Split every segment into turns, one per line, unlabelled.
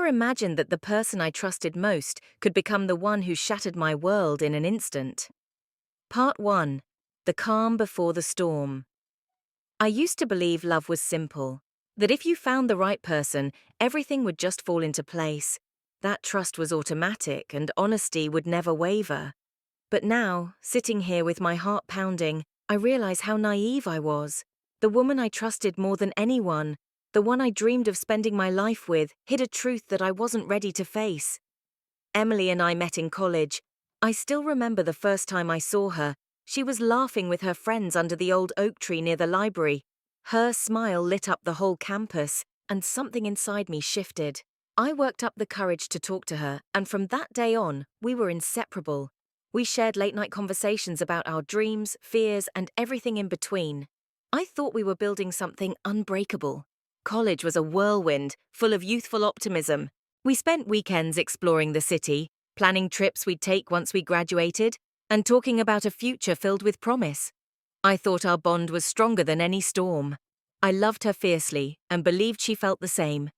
never imagined that the person I trusted most could become the one who shattered my world in an instant. Part 1. The Calm Before the Storm. I used to believe love was simple, that if you found the right person, everything would just fall into place. That trust was automatic and honesty would never waver. But now, sitting here with my heart pounding, I realize how naive I was. The woman I trusted more than anyone, the one I dreamed of spending my life with, hid a truth that I wasn't ready to face. Emily and I met in college. I still remember the first time I saw her. She was laughing with her friends under the old oak tree near the library. Her smile lit up the whole campus, and something inside me shifted. I worked up the courage to talk to her, and from that day on, we were inseparable. We shared late-night conversations about our dreams, fears, and everything in between. I thought we were building something unbreakable. College was a whirlwind, full of youthful optimism. We spent weekends exploring the city, planning trips we'd take once we graduated, and talking about a future filled with promise. I thought our bond was stronger than any storm. I loved her fiercely and believed she felt the same.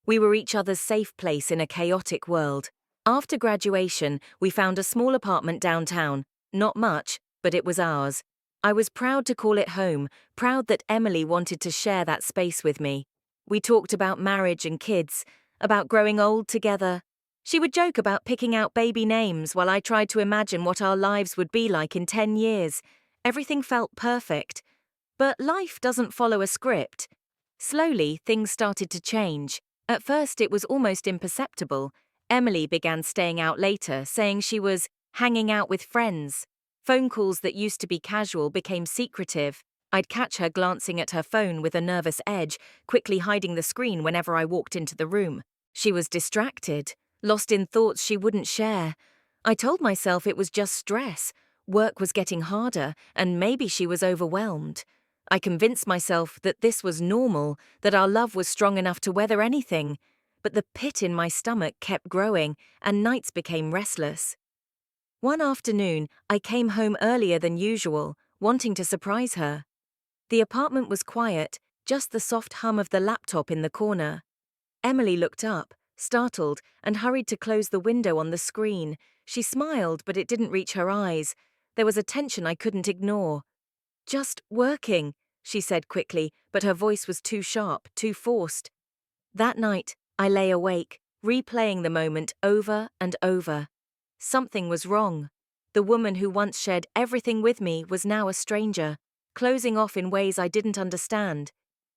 We were each other's safe place in a chaotic world. After graduation, we found a small apartment downtown. Not much, but it was ours. I was proud to call it home, proud that Emily wanted to share that space with me. We talked about marriage and kids, about growing old together. She would joke about picking out baby names while I tried to imagine what our lives would be like in 10 years. Everything felt perfect. But life doesn't follow a script. Slowly, things started to change. At first, it was almost imperceptible. Emily began staying out later, saying she was hanging out with friends. Phone calls that used to be casual became secretive. I'd catch her glancing at her phone with a nervous edge, quickly hiding the screen whenever I walked into the room. She was distracted, lost in thoughts she wouldn't share. I told myself it was just stress. Work was getting harder, and maybe she was overwhelmed. I convinced myself that this was normal, that our love was strong enough to weather anything. But the pit in my stomach kept growing, and nights became restless. One afternoon, I came home earlier than usual, wanting to surprise her. The apartment was quiet, just the soft hum of the laptop in the corner. Emily looked up, startled, and hurried to close the window on the screen. She smiled, but it didn't reach her eyes. There was a tension I couldn't ignore. "Just working," she said quickly, but her voice was too sharp, too forced. That night, I lay awake, replaying the moment over and over. Something was wrong. The woman who once shared everything with me was now a stranger, closing off in ways I didn't understand.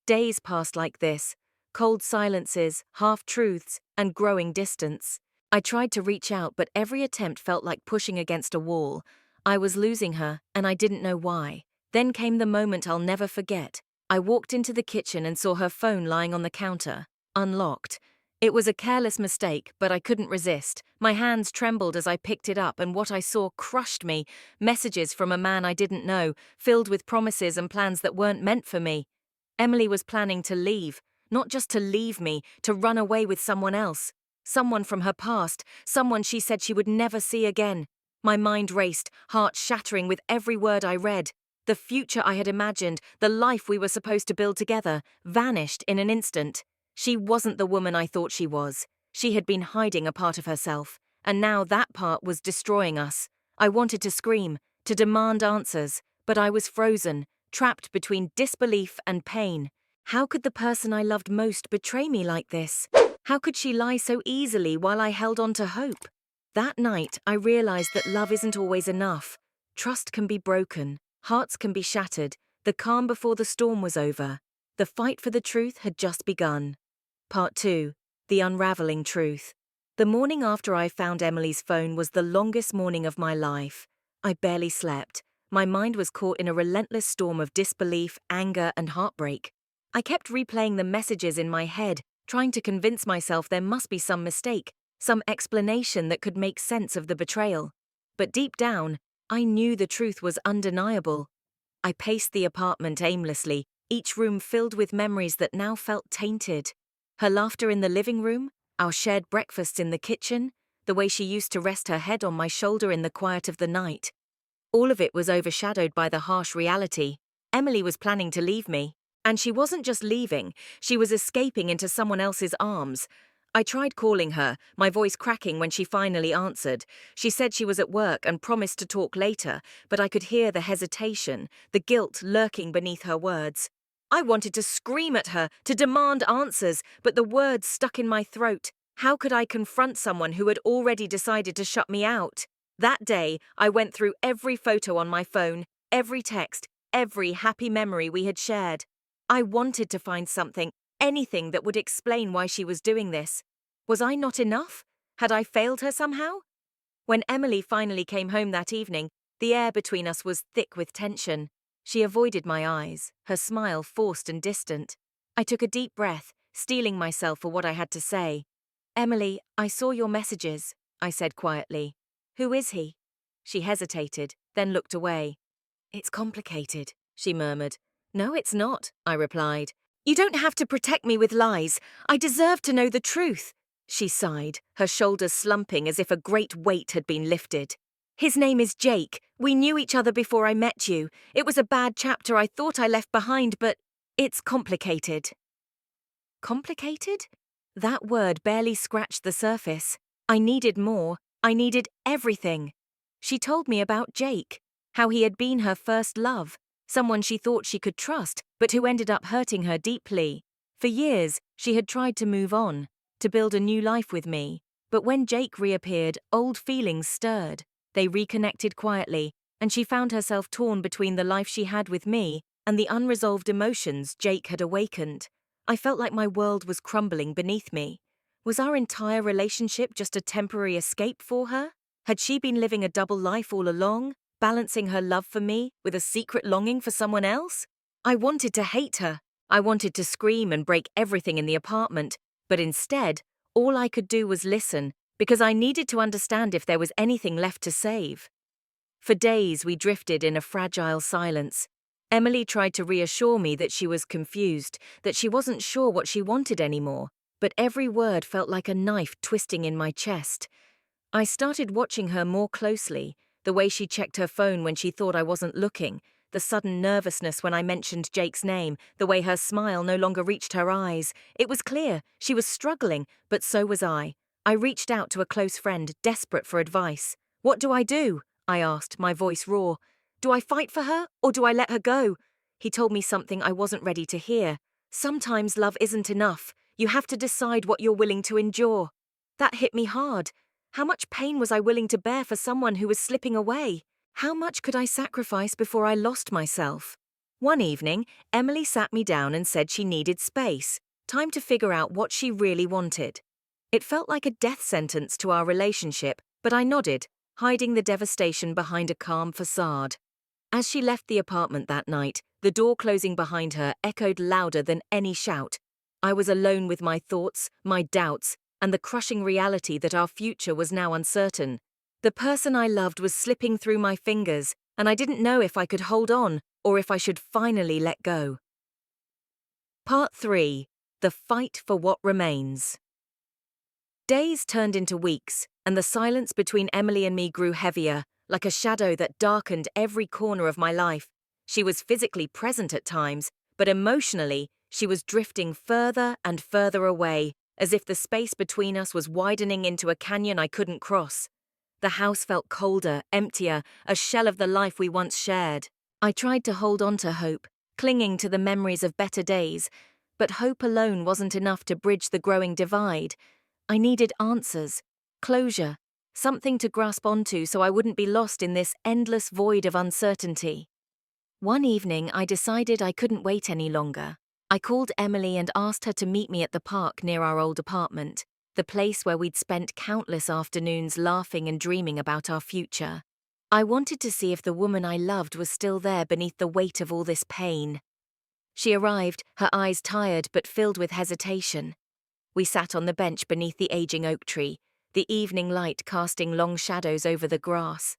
Days passed like this, cold silences, half-truths, and growing distance. I tried to reach out, but every attempt felt like pushing against a wall. I was losing her, and I didn't know why. Then came the moment I'll never forget. I walked into the kitchen and saw her phone lying on the counter, unlocked. It was a careless mistake, but I couldn't resist. My hands trembled as I picked it up, and what I saw crushed me. Messages from a man I didn't know, filled with promises and plans that weren't meant for me. Emily was planning to leave, not just to leave me, to run away with someone else. Someone from her past, someone she said she would never see again. My mind raced, heart shattering with every word I read. The future I had imagined, the life we were supposed to build together, vanished in an instant. She wasn't the woman I thought she was. She had been hiding a part of herself, and now that part was destroying us. I wanted to scream, to demand answers, but I was frozen, trapped between disbelief and pain. How could the person I loved most betray me like this? How could she lie so easily while I held on to hope? That night, I realized that love isn't always enough. Trust can be broken, hearts can be shattered. The calm before the storm was over. The fight for the truth had just begun. Part 2. The Unraveling Truth. The morning after I found Emily's phone was the longest morning of my life. I barely slept. My mind was caught in a relentless storm of disbelief, anger, and heartbreak. I kept replaying the messages in my head, trying to convince myself there must be some mistake, some explanation that could make sense of the betrayal. But deep down, I knew the truth was undeniable. I paced the apartment aimlessly, each room filled with memories that now felt tainted. Her laughter in the living room, our shared breakfasts in the kitchen, the way she used to rest her head on my shoulder in the quiet of the night. All of it was overshadowed by the harsh reality. Emily was planning to leave me. And she wasn't just leaving, she was escaping into someone else's arms. I tried calling her, my voice cracking when she finally answered. She said she was at work and promised to talk later, but I could hear the hesitation, the guilt lurking beneath her words. I wanted to scream at her, to demand answers, but the words stuck in my throat. How could I confront someone who had already decided to shut me out? That day, I went through every photo on my phone, every text, every happy memory we had shared. I wanted to find something, anything that would explain why she was doing this. Was I not enough? Had I failed her somehow? When Emily finally came home that evening, the air between us was thick with tension. She avoided my eyes, her smile forced and distant. I took a deep breath, steeling myself for what I had to say. "Emily, I saw your messages," I said quietly. "Who is he?" She hesitated, then looked away. "It's complicated," she murmured. "No, it's not," I replied. "You don't have to protect me with lies. I deserve to know the truth." She sighed, her shoulders slumping as if a great weight had been lifted. "His name is Jake. We knew each other before I met you. It was a bad chapter I thought I left behind, but it's complicated." Complicated? That word barely scratched the surface. I needed more. I needed everything. She told me about Jake, how he had been her first love, someone she thought she could trust, but who ended up hurting her deeply. For years, she had tried to move on, to build a new life with me. But when Jake reappeared, old feelings stirred. They reconnected quietly, and she found herself torn between the life she had with me and the unresolved emotions Jake had awakened. I felt like my world was crumbling beneath me. Was our entire relationship just a temporary escape for her? Had she been living a double life all along, balancing her love for me with a secret longing for someone else? I wanted to hate her. I wanted to scream and break everything in the apartment, but instead, all I could do was listen, because I needed to understand if there was anything left to save. For days, we drifted in a fragile silence. Emily tried to reassure me that she was confused, that she wasn't sure what she wanted anymore, but every word felt like a knife twisting in my chest. I started watching her more closely, the way she checked her phone when she thought I wasn't looking, the sudden nervousness when I mentioned Jake's name, the way her smile no longer reached her eyes. It was clear, she was struggling, but so was I. I reached out to a close friend, desperate for advice. "What do I do?" I asked, my voice raw. "Do I fight for her, or do I let her go?" He told me something I wasn't ready to hear. Sometimes love isn't enough. You have to decide what you're willing to endure. That hit me hard. How much pain was I willing to bear for someone who was slipping away? How much could I sacrifice before I lost myself? One evening, Emily sat me down and said she needed space, time to figure out what she really wanted. It felt like a death sentence to our relationship, but I nodded, hiding the devastation behind a calm facade. As she left the apartment that night, the door closing behind her echoed louder than any shout. I was alone with my thoughts, my doubts, and the crushing reality that our future was now uncertain. The person I loved was slipping through my fingers, and I didn't know if I could hold on or if I should finally let go. Part 3. The Fight for What Remains. Days turned into weeks, and the silence between Emily and me grew heavier, like a shadow that darkened every corner of my life. She was physically present at times, but emotionally, she was drifting further and further away, as if the space between us was widening into a canyon I couldn't cross. The house felt colder, emptier, a shell of the life we once shared. I tried to hold on to hope, clinging to the memories of better days, but hope alone wasn't enough to bridge the growing divide. I needed answers, closure, something to grasp onto so I wouldn't be lost in this endless void of uncertainty. One evening, I decided I couldn't wait any longer. I called Emily and asked her to meet me at the park near our old apartment, the place where we'd spent countless afternoons laughing and dreaming about our future. I wanted to see if the woman I loved was still there beneath the weight of all this pain. She arrived, her eyes tired but filled with hesitation. We sat on the bench beneath the aging oak tree, the evening light casting long shadows over the grass.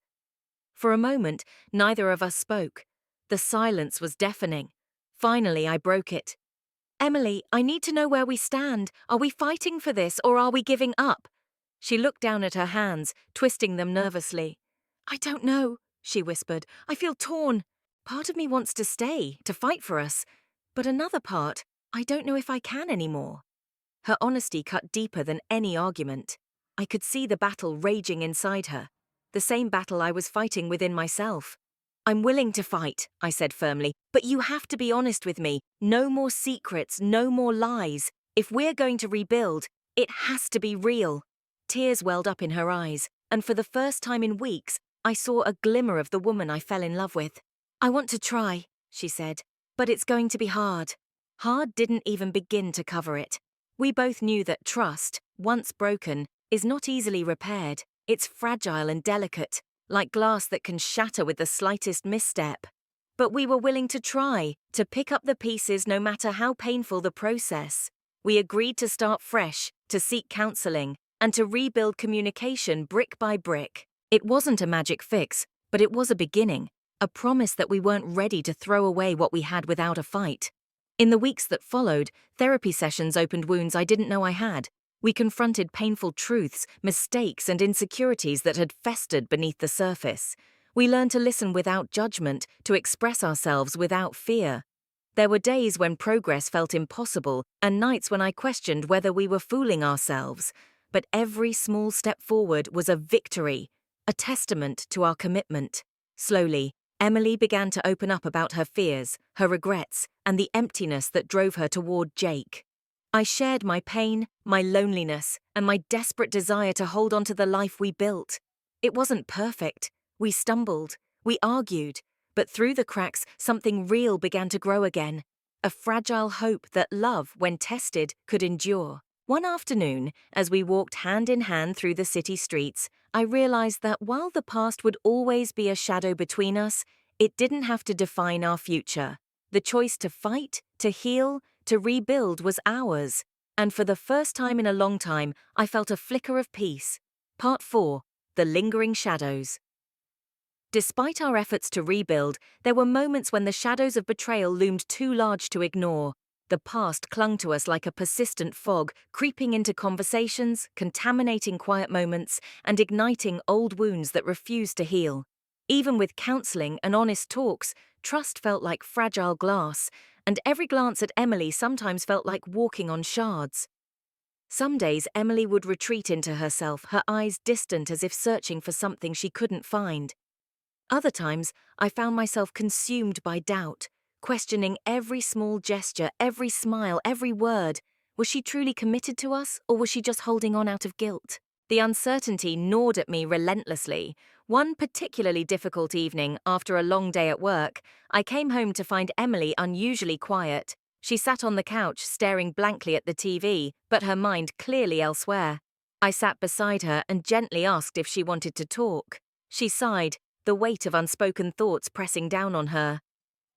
For a moment, neither of us spoke. The silence was deafening. Finally, I broke it. "Emily, I need to know where we stand. Are we fighting for this, or are we giving up?" She looked down at her hands, twisting them nervously. "I don't know," she whispered. "I feel torn. Part of me wants to stay, to fight for us. But another part, I don't know if I can anymore." Her honesty cut deeper than any argument. I could see the battle raging inside her, the same battle I was fighting within myself. "I'm willing to fight," I said firmly, "but you have to be honest with me. No more secrets, no more lies. If we're going to rebuild, it has to be real." Tears welled up in her eyes, and for the first time in weeks, I saw a glimmer of the woman I fell in love with. "I want to try," she said, "but it's going to be hard." Hard didn't even begin to cover it. We both knew that trust, once broken, is not easily repaired. It's fragile and delicate, like glass that can shatter with the slightest misstep. But we were willing to try, to pick up the pieces no matter how painful the process. We agreed to start fresh, to seek counseling, and to rebuild communication brick by brick. It wasn't a magic fix, but it was a beginning, a promise that we weren't ready to throw away what we had without a fight. In the weeks that followed, therapy sessions opened wounds I didn't know I had. We confronted painful truths, mistakes, and insecurities that had festered beneath the surface. We learned to listen without judgment, to express ourselves without fear. There were days when progress felt impossible and nights when I questioned whether we were fooling ourselves. But every small step forward was a victory, a testament to our commitment. Slowly, Emily began to open up about her fears, her regrets, and the emptiness that drove her toward Jake. I shared my pain, my loneliness, and my desperate desire to hold on to the life we built. It wasn't perfect. We stumbled, we argued, but through the cracks, something real began to grow again. A fragile hope that love, when tested, could endure. One afternoon, as we walked hand in hand through the city streets, I realized that while the past would always be a shadow between us, it didn't have to define our future. The choice to fight, to heal, to rebuild was ours. And for the first time in a long time, I felt a flicker of peace. Part 4. The Lingering Shadows. Despite our efforts to rebuild, there were moments when the shadows of betrayal loomed too large to ignore. The past clung to us like a persistent fog, creeping into conversations, contaminating quiet moments, and igniting old wounds that refused to heal. Even with counseling and honest talks, trust felt like fragile glass, and every glance at Emily sometimes felt like walking on shards. Some days Emily would retreat into herself, her eyes distant as if searching for something she couldn't find. Other times, I found myself consumed by doubt, questioning every small gesture, every smile, every word. Was she truly committed to us, or was she just holding on out of guilt? The uncertainty gnawed at me relentlessly. One particularly difficult evening, after a long day at work, I came home to find Emily unusually quiet. She sat on the couch, staring blankly at the TV, but her mind clearly elsewhere. I sat beside her and gently asked if she wanted to talk. She sighed, the weight of unspoken thoughts pressing down on her.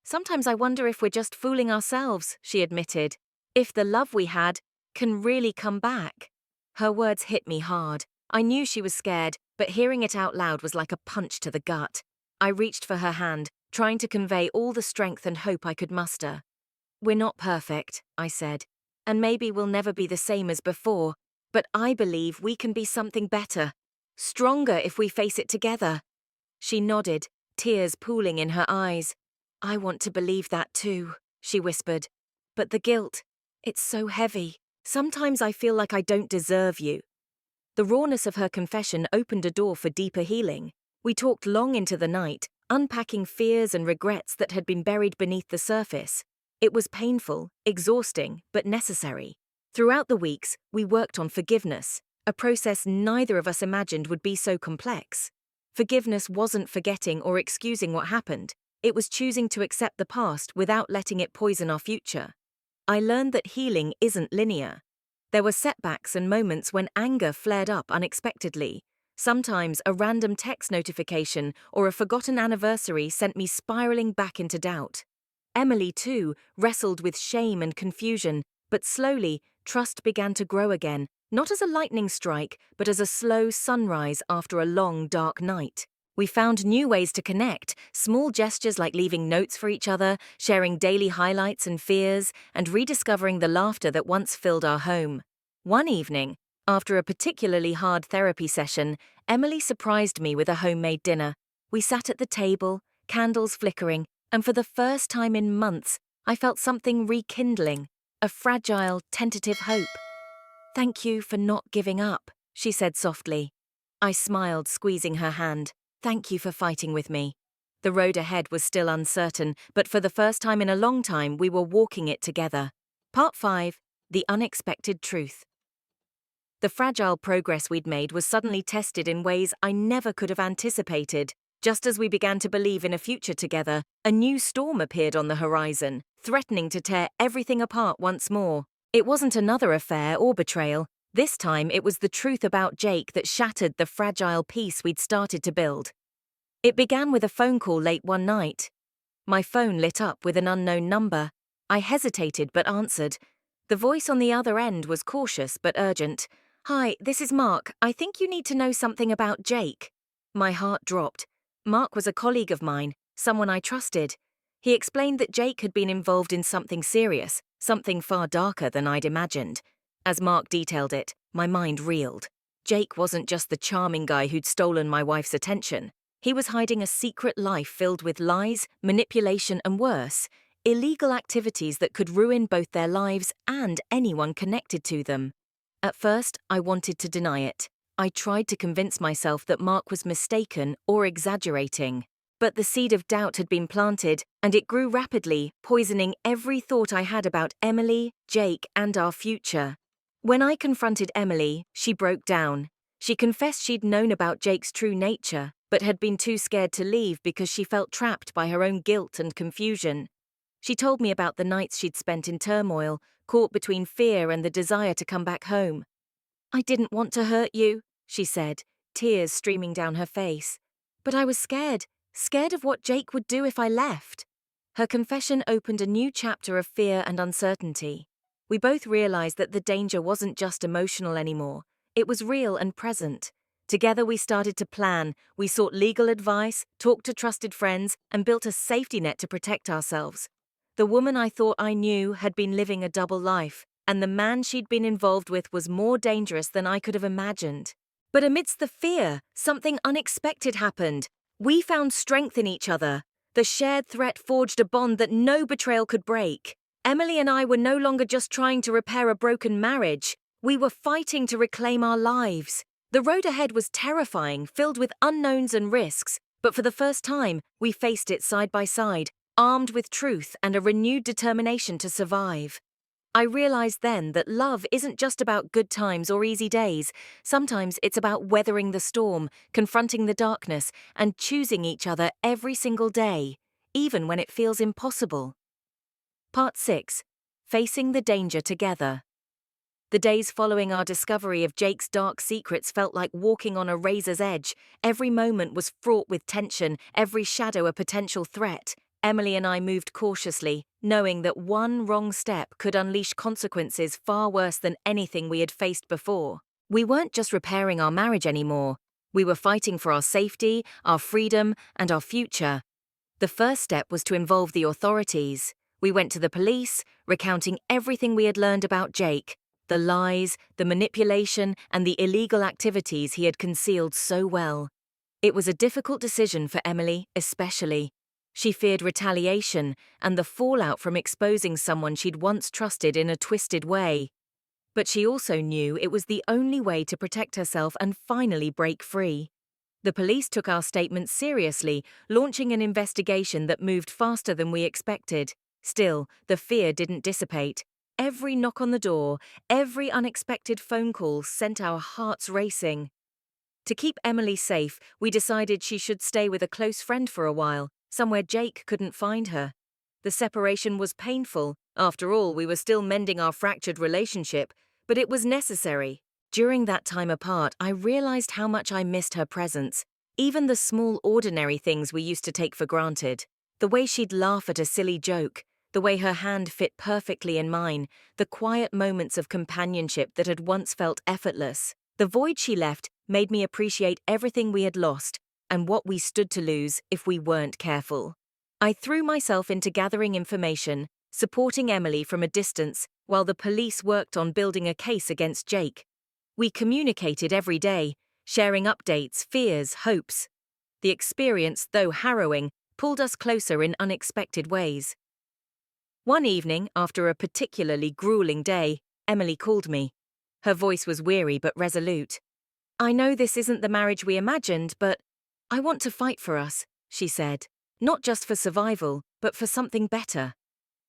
"Sometimes I wonder if we're just fooling ourselves," she admitted. "If the love we had can really come back." Her words hit me hard. I knew she was scared, but hearing it out loud was like a punch to the gut. I reached for her hand, trying to convey all the strength and hope I could muster. "We're not perfect," I said, "and maybe we'll never be the same as before, but I believe we can be something better, stronger if we face it together." She nodded, tears pooling in her eyes. "I want to believe that too," she whispered. "But the guilt, it's so heavy. Sometimes I feel like I don't deserve you." The rawness of her confession opened a door for deeper healing. We talked long into the night, unpacking fears and regrets that had been buried beneath the surface. It was painful, exhausting, but necessary. Throughout the weeks, we worked on forgiveness, a process neither of us imagined would be so complex. Forgiveness wasn't forgetting or excusing what happened. It was choosing to accept the past without letting it poison our future. I learned that healing isn't linear. There were setbacks and moments when anger flared up unexpectedly. Sometimes a random text notification or a forgotten anniversary sent me spiraling back into doubt. Emily, too, wrestled with shame and confusion, but slowly, trust began to grow again, not as a lightning strike, but as a slow sunrise after a long, dark night. We found new ways to connect, small gestures like leaving notes for each other, sharing daily highlights and fears, and rediscovering the laughter that once filled our home. One evening, after a particularly hard therapy session, Emily surprised me with a homemade dinner. We sat at the table, candles flickering, and for the first time in months, I felt something rekindling, a fragile, tentative hope. Thank you for not giving up, she said softly. I smiled, squeezing her hand. Thank you for fighting with me. The road ahead was still uncertain, but for the first time in a long time, we were walking it together. Part 5. The Unexpected Truth. The fragile progress we'd made was suddenly tested in ways I never could have anticipated. Just as we began to believe in a future together, a new storm appeared on the horizon, threatening to tear everything apart once more. It wasn't another affair or betrayal. This time it was the truth about Jake that shattered the fragile peace we'd started to build. It began with a phone call late one night. My phone lit up with an unknown number. I hesitated but answered. The voice on the other end was cautious but urgent. "Hi, this is Mark. I think you need to know something about Jake." My heart dropped. Mark was a colleague of mine, someone I trusted. He explained that Jake had been involved in something serious, something far darker than I'd imagined. As Mark detailed it, my mind reeled. Jake wasn't just the charming guy who'd stolen my wife's attention. He was hiding a secret life filled with lies, manipulation, and worse, illegal activities that could ruin both their lives and anyone connected to them. At first, I wanted to deny it. I tried to convince myself that Mark was mistaken or exaggerating. But the seed of doubt had been planted, and it grew rapidly, poisoning every thought I had about Emily, Jake, and our future. When I confronted Emily, she broke down. She confessed she'd known about Jake's true nature, but had been too scared to leave because she felt trapped by her own guilt and confusion. She told me about the nights she'd spent in turmoil, caught between fear and the desire to come back home. "I didn't want to hurt you," she said, tears streaming down her face. "But I was scared of what Jake would do if I left." Her confession opened a new chapter of fear and uncertainty. We both realized that the danger wasn't just emotional anymore. It was real and present. Together we started to plan. We sought legal advice, talked to trusted friends, and built a safety net to protect ourselves. The woman I thought I knew had been living a double life, and the man she'd been involved with was more dangerous than I could have imagined. But amidst the fear, something unexpected happened. We found strength in each other. The shared threat forged a bond that no betrayal could break. Emily and I were no longer just trying to repair a broken marriage. We were fighting to reclaim our lives. The road ahead was terrifying, filled with unknowns and risks, but for the first time, we faced it side by side, armed with truth and a renewed determination to survive. I realized then that love isn't just about good times or easy days. Sometimes it's about weathering the storm, confronting the darkness, and choosing each other every single day, even when it feels impossible. Part 6. Facing the danger together. The days following our discovery of Jake's dark secrets felt like walking on a razor's edge. Every moment was fraught with tension, every shadow a potential threat. Emily and I moved cautiously, knowing that one wrong step could unleash consequences far worse than anything we had faced before. We weren't just repairing our marriage anymore. We were fighting for our safety, our freedom, and our future. The first step was to involve the authorities. We went to the police, recounting everything we had learned about Jake, the lies, the manipulation, and the illegal activities he had concealed so well. It was a difficult decision for Emily, especially. She feared retaliation and the fallout from exposing someone she'd once trusted in a twisted way. But she also knew it was the only way to protect herself and finally break free. The police took our statements seriously, launching an investigation that moved faster than we expected. Still, the fear didn't dissipate. Every knock on the door, every unexpected phone call sent our hearts racing. To keep Emily safe, we decided she should stay with a close friend for a while, somewhere Jake couldn't find her. The separation was painful. After all, we were still mending our fractured relationship, but it was necessary. During that time apart, I realized how much I missed her presence, even the small ordinary things we used to take for granted. The way she'd laugh at a silly joke, the way her hand fit perfectly in mine, the quiet moments of companionship that had once felt effortless. The void she left made me appreciate everything we had lost and what we stood to lose if we weren't careful. I threw myself into gathering information, supporting Emily from a distance while the police worked on building a case against Jake. We communicated every day, sharing updates, fears, hopes. The experience, though harrowing, pulled us closer in unexpected ways. One evening, after a particularly grueling day, Emily called me. Her voice was weary but resolute. "I know this isn't the marriage we imagined, but I want to fight for us," she said. "Not just for survival, but for something better."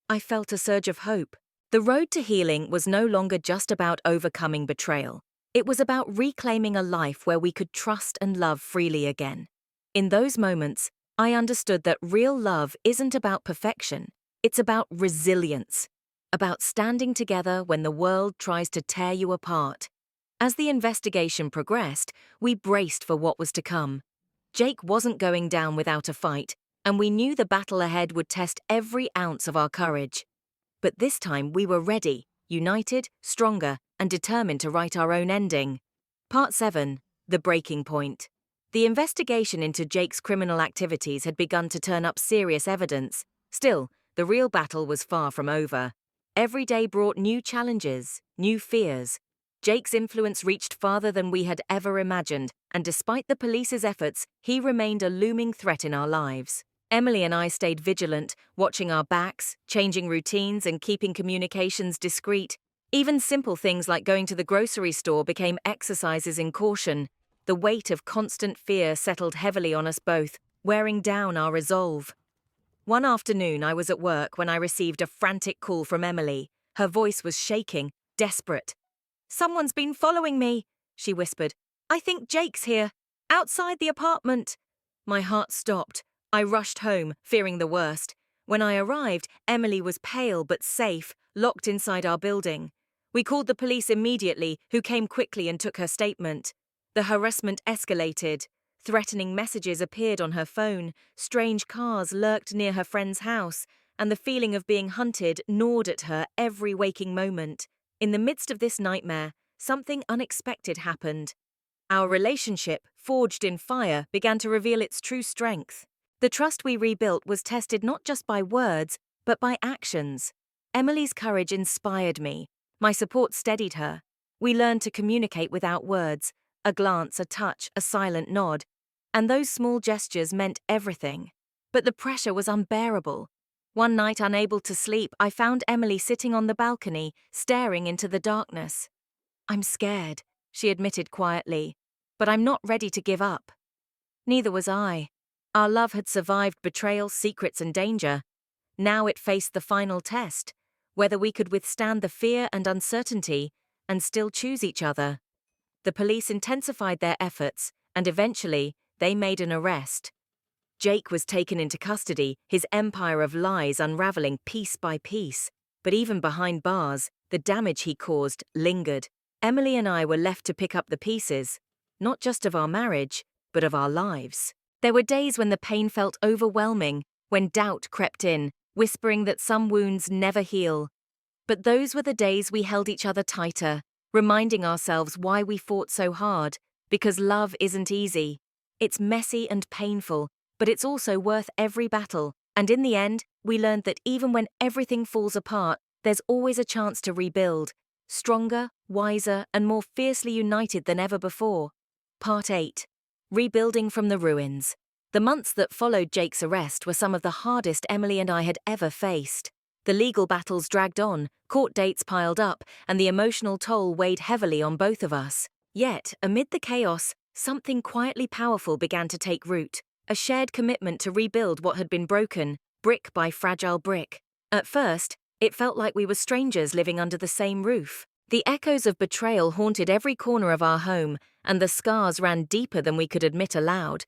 I felt a surge of hope. The road to healing was no longer just about overcoming betrayal. It was about reclaiming a life where we could trust and love freely again. In those moments, I understood that real love isn't about perfection. It's about resilience, about standing together when the world tries to tear you apart. As the investigation progressed, we braced for what was to come. Jake wasn't going down without a fight, and we knew the battle ahead would test every ounce of our courage. But this time we were ready, united, stronger, and determined to write our own ending. Part 7. The Breaking Point. The investigation into Jake's criminal activities had begun to turn up serious evidence. Still, the real battle was far from over. Every day brought new challenges, new fears. Jake's influence reached farther than we had ever imagined, and despite the police's efforts, he remained a looming threat in our lives. Emily and I stayed vigilant, watching our backs, changing routines, and keeping communications discreet. Even simple things like going to the grocery store became exercises in caution. The weight of constant fear settled heavily on us both, wearing down our resolve. One afternoon, I was at work when I received a frantic call from Emily. Her voice was shaking, desperate. "Someone's been following me," she whispered. "I think Jake's here, outside the apartment." My heart stopped. I rushed home, fearing the worst. When I arrived, Emily was pale but safe, locked inside our building. We called the police immediately, who came quickly and took her statement. The harassment escalated. Threatening messages appeared on her phone, strange cars lurked near her friend's house, and the feeling of being hunted gnawed at her every waking moment. In the midst of this nightmare, something unexpected happened. Our relationship, forged in fire, began to reveal its true strength. The trust we rebuilt was tested not just by words, but by actions. Emily's courage inspired me. My support steadied her. We learned to communicate without words, a glance, a touch, a silent nod. And those small gestures meant everything. But the pressure was unbearable. One night, unable to sleep, I found Emily sitting on the balcony, staring into the darkness. "I'm scared," she admitted quietly, "but I'm not ready to give up." Neither was I. Our love had survived betrayal, secrets, and danger. Now it faced the final test, whether we could withstand the fear and uncertainty and still choose each other. The police intensified their efforts, and eventually, they made an arrest. Jake was taken into custody, his empire of lies unraveling piece by piece. But even behind bars, the damage he caused lingered. Emily and I were left to pick up the pieces, not just of our marriage, but of our lives. There were days when the pain felt overwhelming, when doubt crept in, whispering that some wounds never heal. But those were the days we held each other tighter, reminding ourselves why we fought so hard, because love isn't easy. It's messy and painful, but it's also worth every battle. And in the end, we learned that even when everything falls apart, there's always a chance to rebuild, stronger, wiser, and more fiercely united than ever before. Part 8. Rebuilding from the ruins. The months that followed Jake's arrest were some of the hardest Emily and I had ever faced. The legal battles dragged on, court dates piled up, and the emotional toll weighed heavily on both of us. Yet, amid the chaos, something quietly powerful began to take root, a shared commitment to rebuild what had been broken, brick by fragile brick. At first, it felt like we were strangers living under the same roof. The echoes of betrayal haunted every corner of our home, and the scars ran deeper than we could admit aloud.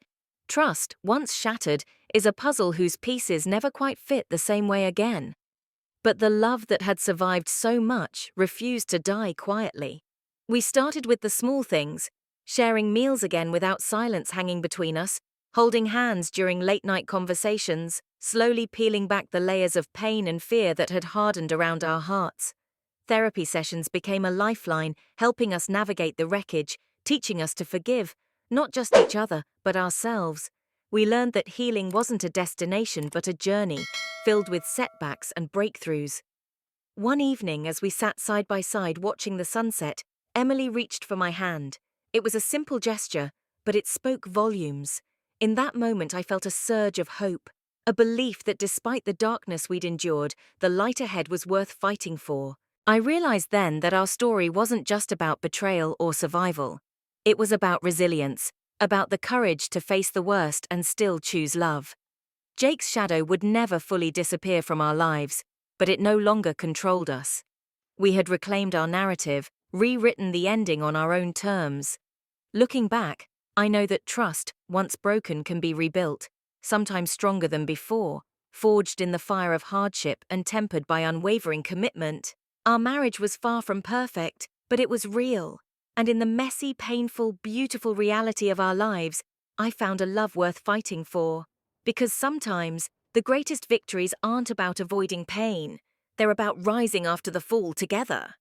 Trust, once shattered, is a puzzle whose pieces never quite fit the same way again. But the love that had survived so much refused to die quietly. We started with the small things, sharing meals again without silence hanging between us, holding hands during late-night conversations, slowly peeling back the layers of pain and fear that had hardened around our hearts. Therapy sessions became a lifeline, helping us navigate the wreckage, teaching us to forgive, not just each other, but ourselves. We learned that healing wasn't a destination but a journey, filled with setbacks and breakthroughs. One evening, as we sat side by side watching the sunset, Emily reached for my hand. It was a simple gesture, but it spoke volumes. In that moment, I felt a surge of hope, a belief that despite the darkness we'd endured, the light ahead was worth fighting for. I realized then that our story wasn't just about betrayal or survival. It was about resilience, about the courage to face the worst and still choose love. Jake's shadow would never fully disappear from our lives, but it no longer controlled us. We had reclaimed our narrative, rewritten the ending on our own terms. Looking back, I know that trust, once broken, can be rebuilt, sometimes stronger than before, forged in the fire of hardship and tempered by unwavering commitment. Our marriage was far from perfect, but it was real. And in the messy, painful, beautiful reality of our lives, I found a love worth fighting for. Because sometimes, the greatest victories aren't about avoiding pain, they're about rising after the fall together.